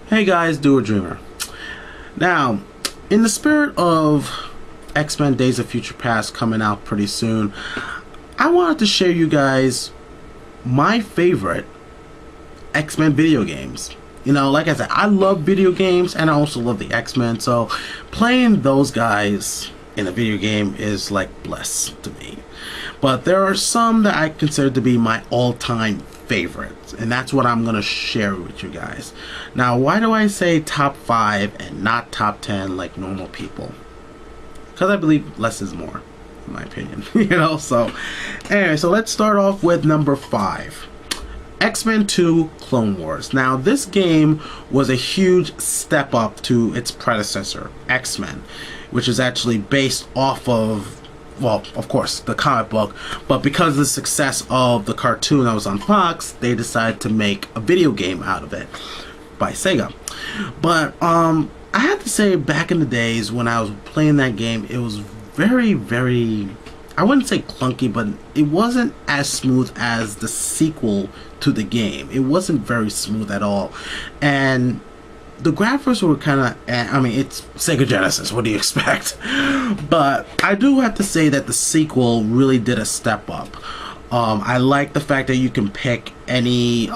Hey guys, Do a Dreamer. Now, in the spirit of X-Men Days of Future Past coming out pretty soon, I wanted to share you guys my favorite X-Men video games. You know, like I said, I love video games and I also love the X-Men, so playing those guys in a video game is like bliss to me. But there are some that I consider to be my all-time favorites, and that's what I'm going to share with you guys. Now, why do I say top 5 and not top 10 like normal people? Because I believe less is more, in my opinion. You know, so anyway, so let's start off with number 5. X-Men 2 Clone Wars. Now, this game was a huge step up to its predecessor, X-Men, which is actually based off of, well, of course, the comic book, but because of the success of the cartoon that was on Fox, they decided to make a video game out of it by Sega. But I have to say, back in the days when I was playing that game, it was very, I wouldn't say clunky, but it wasn't as smooth as the sequel to the game. It wasn't very smooth at all, and the graphics were kind of, I mean, it's Sega Genesis, what do you expect? But I do have to say that the sequel really did a step up. I like the fact that you can pick any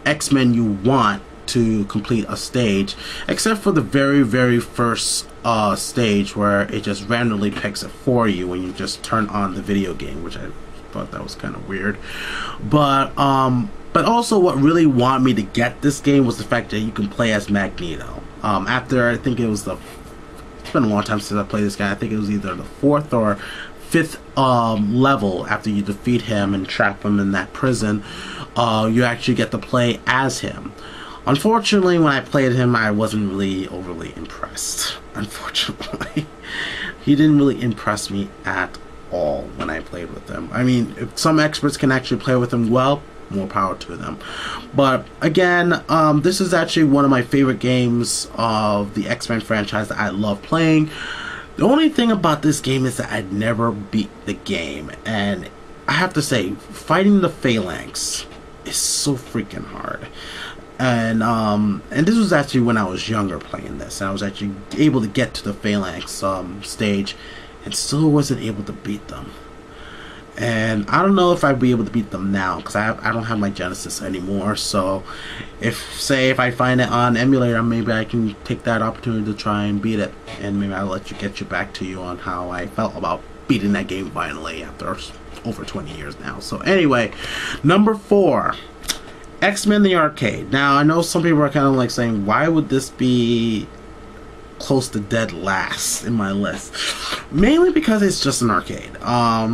X-Men you want to complete a stage, except for the very first stage where it just randomly picks it for you when you just turn on the video game, which I thought that was kind of weird. But also what really wanted me to get this game was the fact that you can play as Magneto. After, I think it's been a long time since I played this guy. I think it was either the 4th or 5th level after you defeat him and trap him in that prison. You actually get to play as him. Unfortunately, when I played him, I wasn't really overly impressed. Unfortunately. He didn't really impress me at all when I played with him. I mean, if some experts can actually play with him well, more power to them. But again, this is actually one of my favorite games of the X-Men franchise that I love playing. The only thing about this game is that I'd never beat the game, and I have to say, fighting the Phalanx is so freaking hard. And this was actually when I was younger playing this, and I was actually able to get to the Phalanx stage and still wasn't able to beat them. And I don't know if I'd be able to beat them now, because I don't have my Genesis anymore. So if I find it on emulator, maybe I can take that opportunity to try and beat it, and maybe I'll get you back to you on how I felt about beating that game finally after over 20 years now. So anyway, number 4, XMen The Arcade. Now, I know some people are kind of like saying, why would this be close to dead last in my list? Mainly because it's just an arcade. I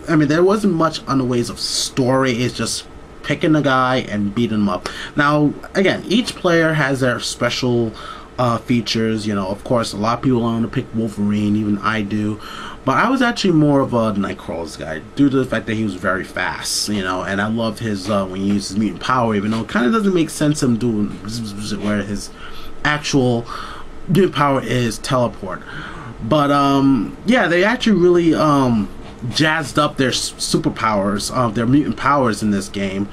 mean, there wasn't much on the ways of story. It's just picking a guy and beating him up. Now, again, each player has their special features. You know, of course, a lot of people want to pick Wolverine, even I do. But I was actually more of a Nightcrawler's guy due to the fact that he was very fast, you know, and I loved his when he used his mutant power, even though it kind of doesn't make sense him doing where his actual mutant power is teleport. But yeah, they actually really jazzed up their superpowers, their mutant powers in this game.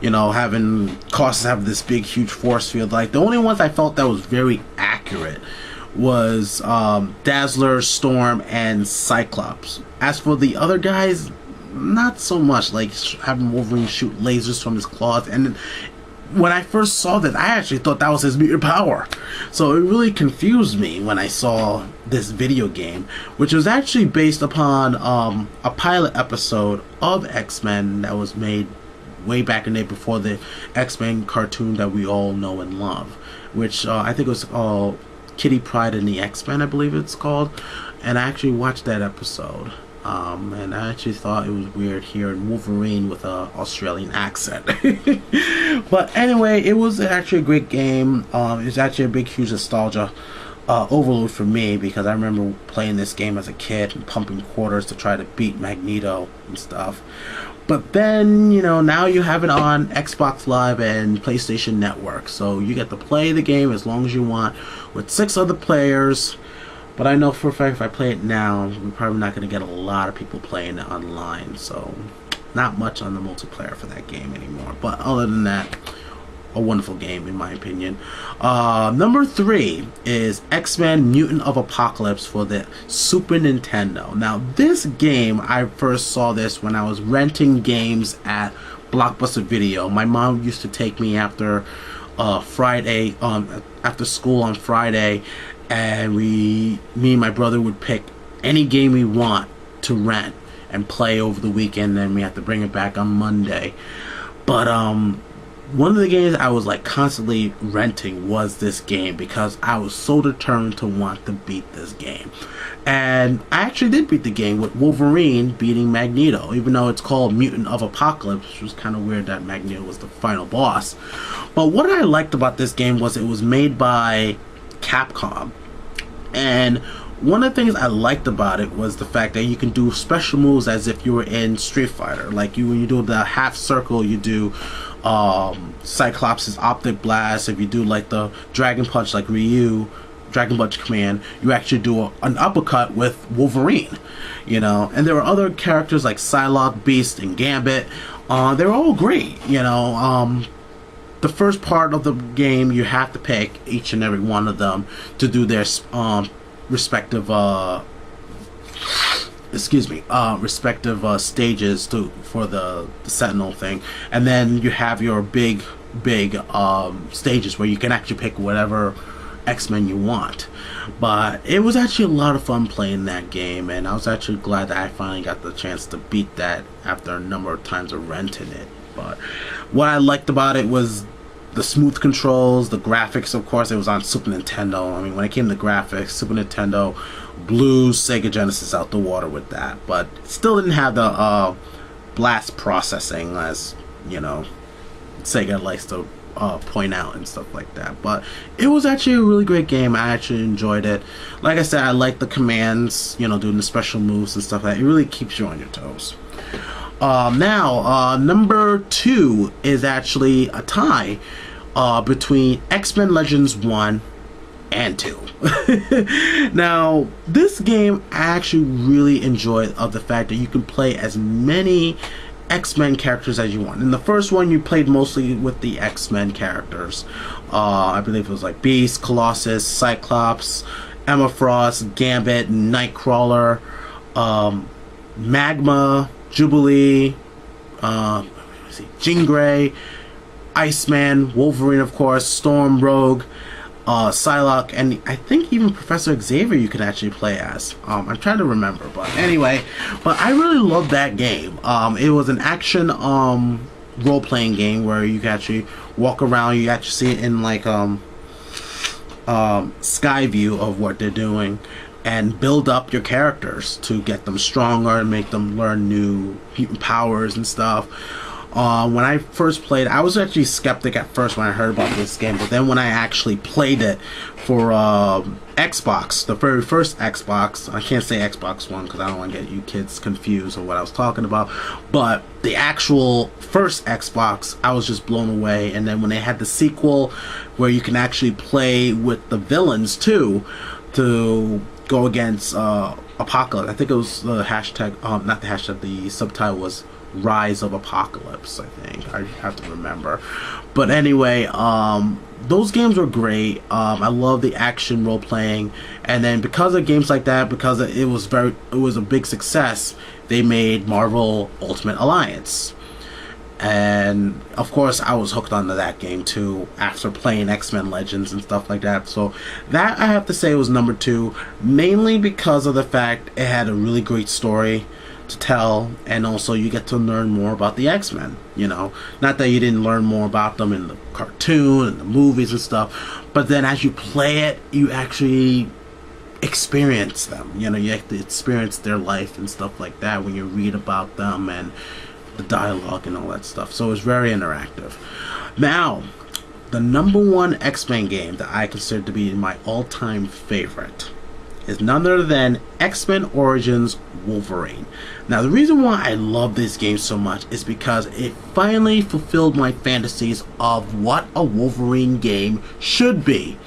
You know, having Colossus have this big, huge force field. Like, the only ones I felt that was very accurate was Dazzler, Storm, and Cyclops. As for the other guys, not so much. Like having Wolverine shoot lasers from his claws, and when I first saw that, I actually thought that was his mutant power. So it really confused me when I saw this video game, which was actually based upon a pilot episode of X-Men that was made way back in the day before the X-Men cartoon that we all know and love, which I think was called Kitty Pryde and the X-Men, I believe it's called. And I actually watched that episode, and I actually thought it was weird hearing Wolverine with an Australian accent. But anyway, it was actually a great game. It's actually a big, huge nostalgia overload for me, because I remember playing this game as a kid and pumping quarters to try to beat Magneto and stuff. But then, you know, now you have it on Xbox Live and PlayStation Network, so you get to play the game as long as you want with 6 other players. But I know for a fact if I play it now, we're probably not going to get a lot of people playing it online, so not much on the multiplayer for that game anymore. But other than that, a wonderful game in my opinion. Number 3 is X-Men Mutant of Apocalypse for the Super Nintendo. Now this game, I first saw this when I was renting games at Blockbuster Video. My mom used to take me after Friday, after school on Friday, and me and my brother would pick any game we want to rent and play over the weekend, then we have to bring it back on Monday. But one of the games I was like constantly renting was this game because I was so determined to want to beat this game. And I actually did beat the game with Wolverine beating Magneto, even though it's called Mutant of Apocalypse, which was kind of weird that Magneto was the final boss. But what I liked about this game was it was made by Capcom. And one of the things I liked about it was the fact that you can do special moves as if you were in Street Fighter. Like when you do the half circle, you do Cyclops' optic blast. If you do like the Dragon Punch like Ryu, Dragon Punch command, you actually do an uppercut with Wolverine, you know. And there were other characters like Psylocke, Beast, and Gambit. They were all great, you know. The first part of the game, you have to pick each and every one of them to do their respective stages for the Sentinel thing, and then you have your big stages where you can actually pick whatever X-Men you want. But it was actually a lot of fun playing that game, and I was actually glad that I finally got the chance to beat that after a number of times of renting it. But what I liked about it was the smooth controls, the graphics. Of course, it was on Super Nintendo. I mean, when it came to graphics, Super Nintendo blew Sega Genesis out the water with that, but still didn't have the blast processing, as you know, Sega likes to point out and stuff like that. But it was actually a really great game. I actually enjoyed it. Like I said, I like the commands, you know, doing the special moves and stuff like that. It really keeps you on your toes. Now, number 2 is actually a tie between XMen Legends 1 and 2. Now, this game I actually really enjoyed of the fact that you can play as many X-Men characters as you want. In the first one, you played mostly with the X-Men characters. I believe it was like Beast, Colossus, Cyclops, Emma Frost, Gambit, Nightcrawler, Magma, Jubilee, Jean Grey, Iceman, Wolverine, of course, Storm, Rogue, Psylocke, and I think even Professor Xavier you could actually play as. I'm trying to remember, but anyway, but I really loved that game. It was an action role-playing game where you could actually walk around. You actually see it in like sky view of what they're doing, and build up your characters to get them stronger and make them learn new mutant powers and stuff. When I first played, I was actually skeptic at first when I heard about this game, but then when I actually played it for Xbox, the very first Xbox, I can't say Xbox One because I don't want to get you kids confused on what I was talking about, but the actual first Xbox, I was just blown away. And then when they had the sequel where you can actually play with the villains too, to go against Apocalypse. I think it was the hashtag, not the hashtag, the subtitle was Rise of Apocalypse, I think. I have to remember. But anyway, those games were great. I love the action role playing, and then because of games like that, because it was a big success, they made Marvel Ultimate Alliance. And of course I was hooked onto that game too after playing X-Men Legends and stuff like that. So that, I have to say, was number 2, mainly because of the fact it had a really great story to tell, and also you get to learn more about the X-Men, you know. Not that you didn't learn more about them in the cartoon and the movies and stuff, but then as you play it, you actually experience them, you know. You have to experience their life and stuff like that when you read about them and the dialogue and all that stuff. So it's very interactive. Now, the number 1 X-Men game that I consider to be my all-time favorite is none other than XMen Origins Wolverine. Now, the reason why I love this game so much is because it finally fulfilled my fantasies of what a Wolverine game should be.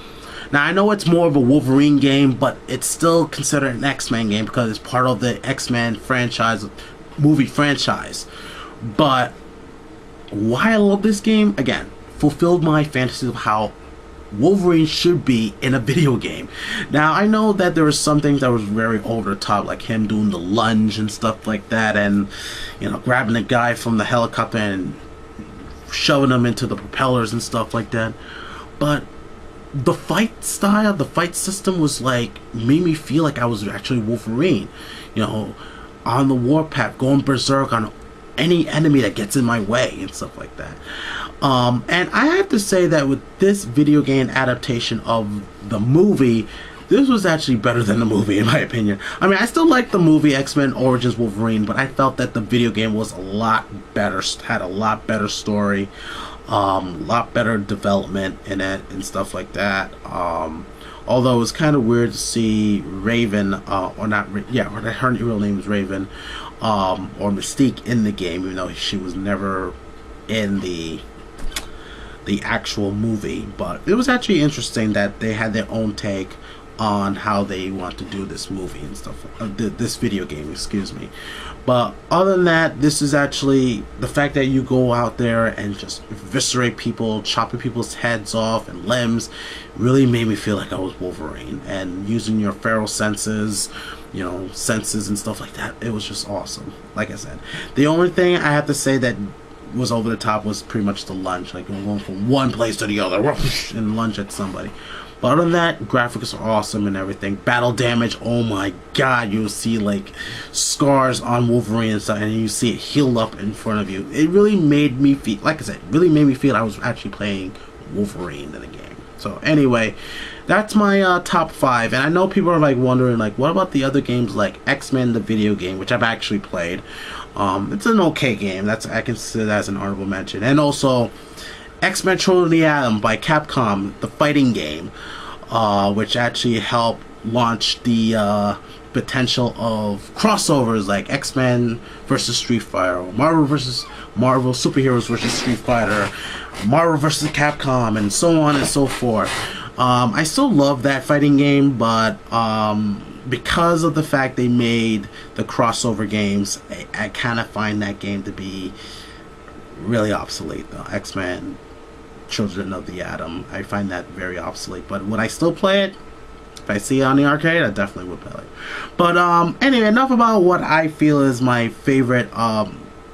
Now, I know it's more of a Wolverine game, but it's still considered an X-Men game because it's part of the X-Men franchise, movie franchise. But why I love this game, again, fulfilled my fantasy of how Wolverine should be in a video game. Now, I know that there were some things that was very over the top, like him doing the lunge and stuff like that, and, you know, grabbing the guy from the helicopter and shoving him into the propellers and stuff like that. But the fight style, the fight system was like, made me feel like I was actually Wolverine, you know, on the warpath, going berserk on any enemy that gets in my way and stuff like that. And I have to say that with this video game adaptation of the movie, this was actually better than the movie, in my opinion. I mean, I still like the movie XMen Origins Wolverine, but I felt that the video game was a lot better, had a lot better story, a lot better development in it and stuff like that. Although it was kind of weird to see Raven, or not, yeah, her real name is Raven, or Mystique in the game, even though she was never in the actual movie. But it was actually interesting that they had their own take on how they want to do this movie and stuff, this video game, excuse me. But other than that, this is actually the fact that you go out there and just eviscerate people, chopping people's heads off and limbs, really made me feel like I was Wolverine. And using your feral senses, you know, senses and stuff like that, it was just awesome. Like I said, the only thing I have to say that was over the top was pretty much the lunge, like going from one place to the other and lunge at somebody. But other than that, graphics are awesome and everything. Battle damage, oh my god, you'll see like scars on Wolverine and stuff, and you see it healed up in front of you. It really made me feel, like I said, really made me feel I was actually playing Wolverine in the game. So anyway, that's my top 5. And I know people are like wondering, like, what about the other games like XMen the video game, which I've actually played. It's an okay game. I consider that as an honorable mention. And also XMen Children of the Atom by Capcom, the fighting game, which actually helped launch the potential of crossovers like X-Men versus Street Fighter, Marvel superheroes versus Street Fighter, Marvel versus Capcom, and so on and so forth. I still love that fighting game, but because of the fact they made the crossover games, I kind of find that game to be really obsolete, though. X-Men Children of the Atom, I find that very obsolete. But would I still play it? If I see it on the arcade, I definitely would play it. But anyway, enough about what I feel is my favorite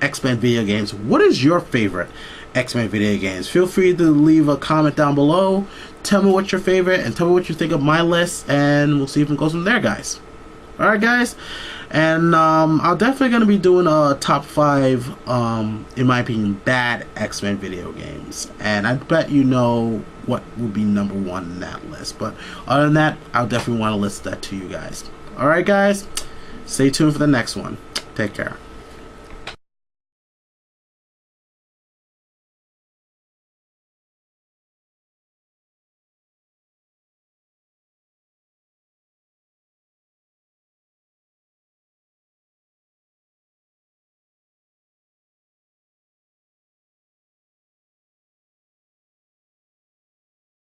X-Men video games. What is your favorite X-Men video games? Feel free to leave a comment down below. Tell me what's your favorite, and tell me what you think of my list, and we'll see if it goes from there, guys. Alright, guys. And I'm definitely going to be doing a top 5, in my opinion, bad X-Men video games. And I bet you know what would be number 1 in that list. But other than that, I'll definitely want to list that to you guys. Alright, guys. Stay tuned for the next one. Take care.